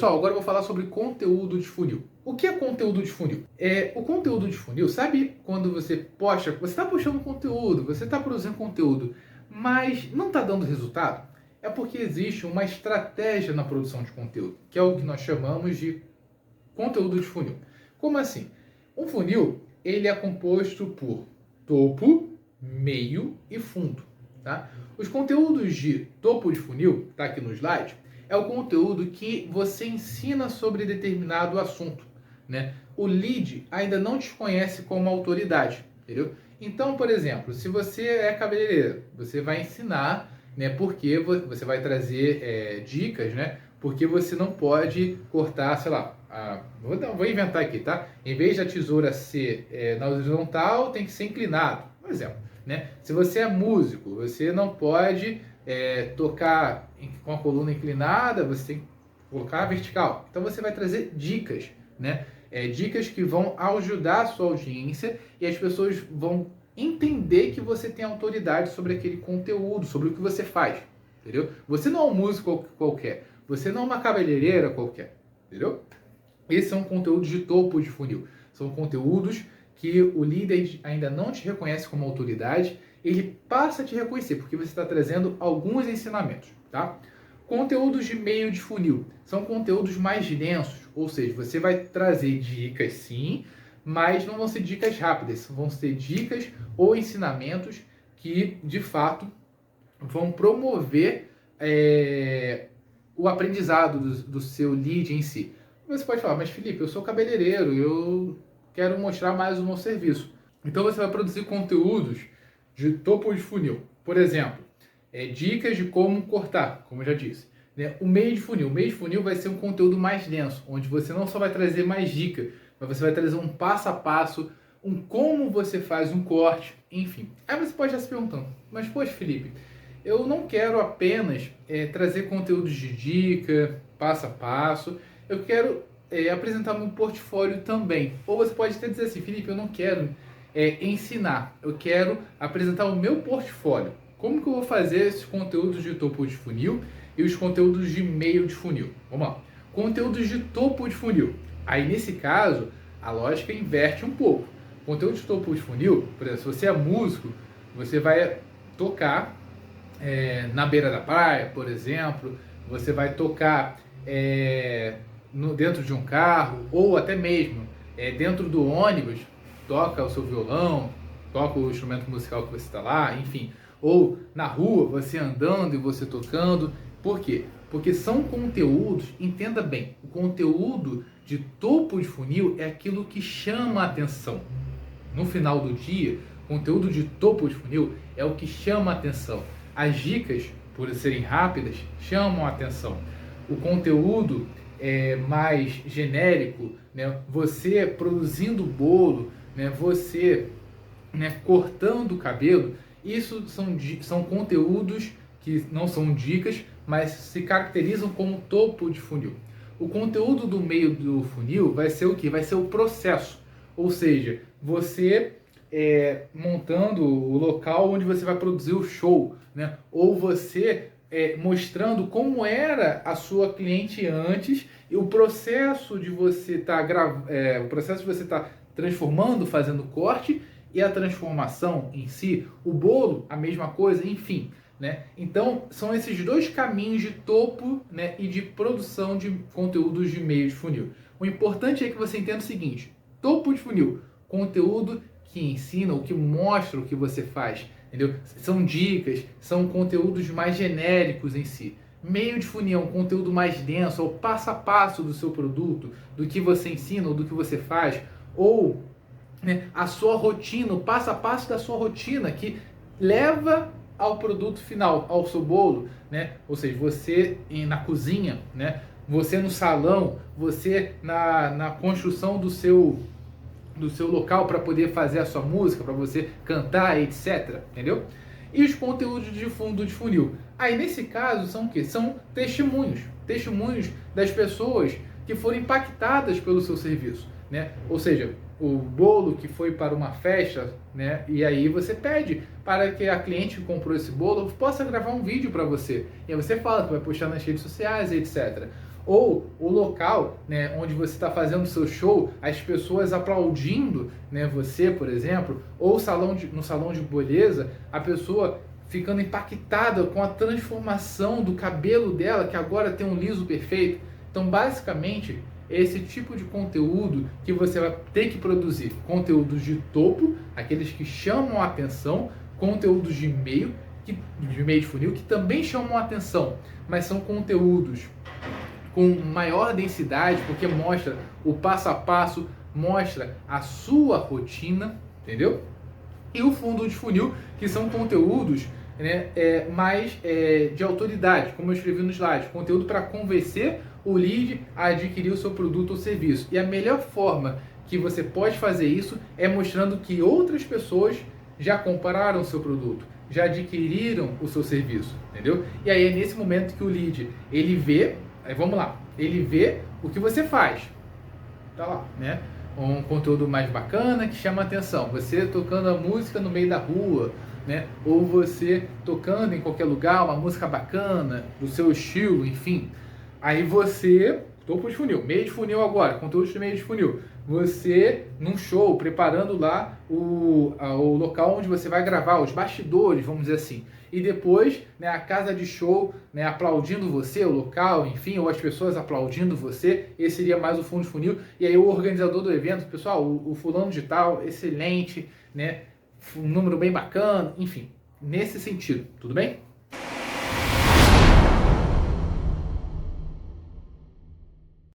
Pessoal, agora eu vou falar sobre conteúdo de funil. O que é conteúdo de funil? O conteúdo de funil, sabe quando você posta, você está postando conteúdo, você está produzindo conteúdo, mas não está dando resultado? É porque existe uma estratégia na produção de conteúdo, que é o que nós chamamos de conteúdo de funil. Como assim? Um funil, ele é composto por topo, meio e fundo. Tá? Os conteúdos de topo de funil, está aqui no slide, é o conteúdo que você ensina sobre determinado assunto, né? O lead ainda não te conhece como autoridade, entendeu? Então, por exemplo, se você é cabeleireiro, você vai ensinar, né? Porque você vai trazer dicas, né? Porque você não pode cortar, sei lá, vou inventar aqui, tá? Em vez da tesoura ser na horizontal, tem que ser inclinado, por exemplo, né? Se você é músico, você não pode tocar com a coluna inclinada, você tem que colocar vertical. Então você vai trazer dicas, né? Dicas que vão ajudar a sua audiência e as pessoas vão entender que você tem autoridade sobre aquele conteúdo, sobre o que você faz, entendeu? Você não é um músico qualquer, você não é uma cabeleireira qualquer, entendeu? Esses são conteúdos de topo de funil. São conteúdos que o líder ainda não te reconhece como autoridade, ele passa a te reconhecer, porque você está trazendo alguns ensinamentos, tá? Conteúdos de meio de funil são conteúdos mais densos, ou seja, você vai trazer dicas sim, mas não vão ser dicas rápidas, vão ser dicas ou ensinamentos que, de fato, vão promover o aprendizado do seu lead em si. Você pode falar, mas Felipe, eu sou cabeleireiro, eu quero mostrar mais o meu serviço. Então você vai produzir conteúdos de topo de funil. Por exemplo, dicas de como cortar, como eu já disse. Né? O meio de funil vai ser um conteúdo mais denso, onde você não só vai trazer mais dicas, mas você vai trazer um passo a passo, um como você faz um corte, enfim. Aí você pode estar se perguntando, mas poxa Felipe, eu não quero apenas trazer conteúdos de dica, passo a passo, eu quero apresentar meu portfólio também. Ou você pode até dizer assim, Felipe, eu não quero ensinar, eu quero apresentar o meu portfólio. Como que eu vou fazer esses conteúdos de topo de funil e os conteúdos de meio de funil? Vamos lá. Conteúdos de topo de funil. Aí, nesse caso, a lógica inverte um pouco. Conteúdo de topo de funil, por exemplo, se você é músico, você vai tocar na beira da praia, por exemplo, você vai tocar dentro de um carro, ou até mesmo dentro do ônibus, toca o seu violão, toca o instrumento musical que você está lá, enfim. Ou na rua, você andando e você tocando. Por quê? Porque são conteúdos, entenda bem, o conteúdo de topo de funil é aquilo que chama a atenção. No final do dia, conteúdo de topo de funil é o que chama a atenção. As dicas, por serem rápidas, chamam a atenção. O conteúdo mais genérico, né? Você produzindo bolo, né? Você cortando o cabelo, isso são conteúdos que não são dicas, mas se caracterizam como topo de funil. O conteúdo do meio do funil vai ser o quê? Vai ser o processo. Ou seja, você montando o local onde você vai produzir o show, né? Ou você mostrando como era a sua cliente antes e o processo de você estar transformando, fazendo corte e a transformação em si, o bolo, a mesma coisa, enfim. Né? Então, são esses dois caminhos de topo, né, e de produção de conteúdos de meio de funil. O importante é que você entenda o seguinte, topo de funil, conteúdo que ensina, o que mostra o que você faz, entendeu? São dicas, são conteúdos mais genéricos em si. Meio de funil é um conteúdo mais denso, é o passo a passo do seu produto, do que você ensina ou do que você faz, ou a sua rotina, o passo a passo da sua rotina, que leva ao produto final, ao seu bolo, né? Ou seja, você na cozinha, né? Você no salão, você na construção do seu local para poder fazer a sua música, para você cantar, etc. Entendeu? E os conteúdos de fundo de funil. Aí, nesse caso, são o quê? São testemunhos. Testemunhos das pessoas que foram impactadas pelo seu serviço, né? Ou seja, o bolo que foi para uma festa, né? E aí você pede para que a cliente que comprou esse bolo possa gravar um vídeo para você. E aí você fala que vai postar nas redes sociais, etc. Ou o local, né, onde você está fazendo o seu show, as pessoas aplaudindo, né, você, por exemplo, ou no salão de beleza, a pessoa ficando impactada com a transformação do cabelo dela, que agora tem um liso perfeito. Então, basicamente, esse tipo de conteúdo que você vai ter que produzir. Conteúdos de topo, aqueles que chamam a atenção, conteúdos de meio de funil, que também chamam a atenção, mas são conteúdos com maior densidade, porque mostra o passo a passo, mostra a sua rotina, entendeu? E o fundo de funil, que são conteúdos, né, mais de autoridade, como eu escrevi no slide, conteúdo para convencer o lead a adquirir o seu produto ou serviço. E a melhor forma que você pode fazer isso é mostrando que outras pessoas já compraram o seu produto, já adquiriram o seu serviço, entendeu? E aí é nesse momento que o lead, ele vê, aí vamos lá, ele vê o que você faz, tá lá, né? Um conteúdo mais bacana que chama a atenção, você tocando a música no meio da rua, né? Ou você tocando em qualquer lugar uma música bacana, do seu estilo, enfim. Aí você, topo de funil, meio de funil agora, conteúdo de meio de funil. Você, num show, preparando lá o local onde você vai gravar, os bastidores, vamos dizer assim. E depois, né, a casa de show, né, aplaudindo você, o local, enfim, ou as pessoas aplaudindo você. Esse seria mais o fundo de funil. E aí o organizador do evento, pessoal, o fulano de tal, excelente, né, um número bem bacana, enfim, nesse sentido, tudo bem?